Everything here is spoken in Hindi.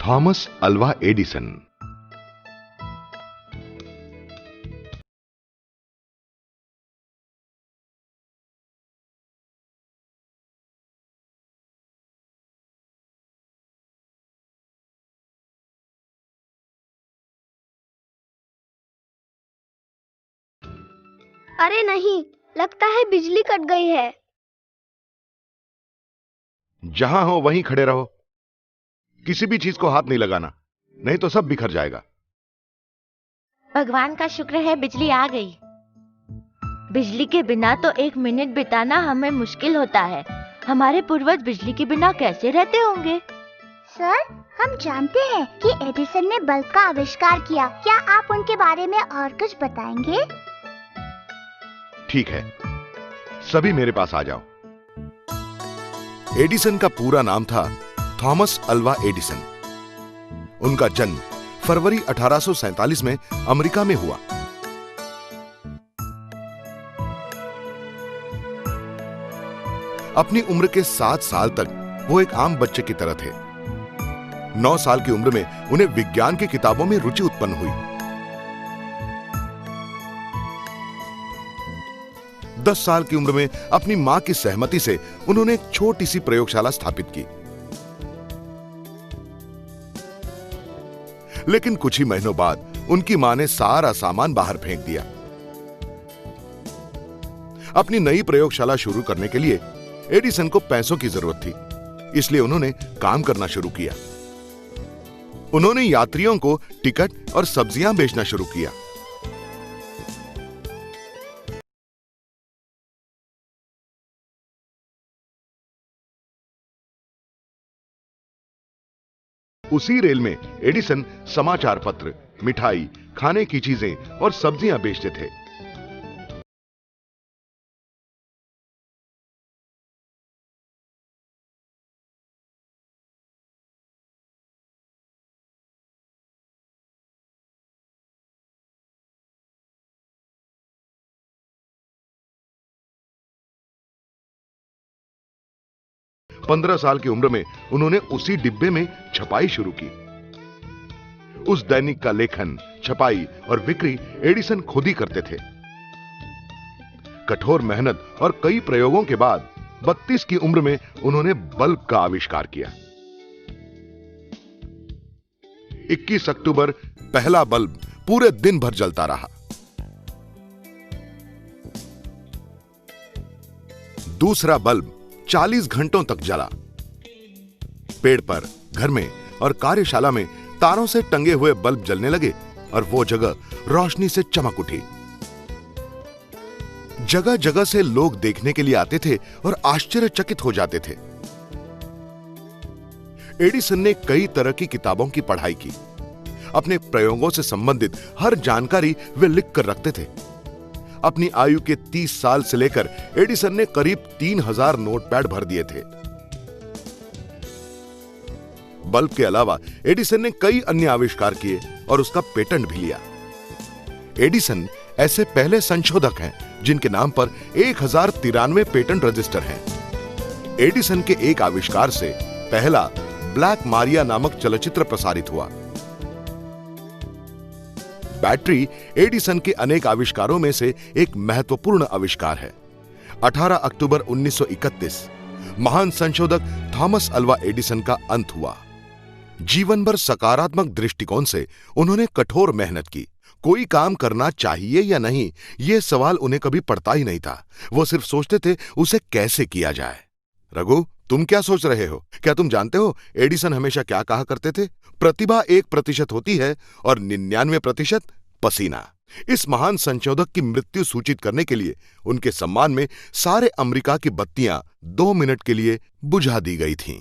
Thomas Alva Edison. अरे नहीं, लगता है बिजली कट गई है। जहां हो वहीं खड़े रहो, किसी भी चीज को हाथ नहीं लगाना, नहीं तो सब बिखर जाएगा। भगवान का शुक्र है बिजली आ गई। बिजली के बिना तो एक मिनट बिताना हमें मुश्किल होता है। हमारे पूर्वज बिजली के बिना कैसे रहते होंगे? सर, हम जानते हैं कि एडिसन ने बल्ब का आविष्कार किया। क्या आप उनके बारे में और कुछ बताएंगे? ठीक है, सभी मेरे पास आ जाओ। एडिसन का पूरा नाम था थॉमस अल्वा एडिसन। उनका जन्म फरवरी 1847 में अमेरिका में हुआ। अपनी उम्र के 7 साल तक वो एक आम बच्चे की तरह थे। 9 साल की उम्र में उन्हें विज्ञान की किताबों में रुचि उत्पन्न हुई। 10 साल की उम्र में अपनी मां की सहमति से उन्होंने एक छोटी सी प्रयोगशाला स्थापित की। लेकिन कुछ ही महीनों बाद उनकी मां ने सारा सामान बाहर फेंक दिया। अपनी नई प्रयोगशाला शुरू करने के लिए एडिसन को पैसों की जरूरत थी, इसलिए उन्होंने काम करना शुरू किया। उन्होंने यात्रियों को टिकट और सब्जियां बेचना शुरू किया। उसी रेल में एडिसन समाचार पत्र, मिठाई, खाने की चीजें और सब्जियां बेचते थे। पंद्रह साल की उम्र में उन्होंने उसी डिब्बे में छपाई शुरू की। उस दैनिक का लेखन, छपाई और बिक्री एडिसन खुद ही करते थे। कठोर मेहनत और कई प्रयोगों के बाद 32 की उम्र में उन्होंने बल्ब का आविष्कार किया। 21 अक्टूबर पहला बल्ब पूरे दिन भर जलता रहा। दूसरा बल्ब 40 घंटों तक जला। पेड़ पर, घर में और कार्यशाला में तारों से टंगे हुए बल्ब जलने लगे और वो जगह रोशनी से चमक उठी। जगह जगह से लोग देखने के लिए आते थे और आश्चर्यचकित हो जाते थे। एडिसन ने कई तरह की किताबों की पढ़ाई की। अपने प्रयोगों से संबंधित हर जानकारी वे लिख कर रखते थे। अपनी आयु के 30 साल से लेकर एडिसन ने करीब 3000 नोटपैड भर दिए थे। बल्ब के अलावा एडिसन ने कई अन्य आविष्कार किए और उसका पेटेंट भी लिया। एडिसन ऐसे पहले संशोधक हैं जिनके नाम पर 1093 पेटेंट रजिस्टर हैं। एडिसन के एक आविष्कार से पहला ब्लैक मारिया नामक चलचित्र प्रसारित हुआ। बैटरी एडिसन के अनेक आविष्कारों में से एक महत्वपूर्ण आविष्कार है। 18 अक्टूबर 1931 महान संशोधक थॉमस अल्वा एडिसन का अंत हुआ। जीवन भर सकारात्मक दृष्टिकोण से उन्होंने कठोर मेहनत की। कोई काम करना चाहिए या नहीं, यह सवाल उन्हें कभी पड़ता ही नहीं था। वो सिर्फ सोचते थे उसे कैसे किया जाए। रघु, तुम क्या सोच रहे हो? क्या तुम जानते हो एडिसन हमेशा क्या कहा करते थे? प्रतिभा 1% होती है और 99% पसीना। इस महान संशोधक की मृत्यु सूचित करने के लिए उनके सम्मान में सारे अमेरिका की बत्तियां 2 मिनट के लिए बुझा दी गई थीं।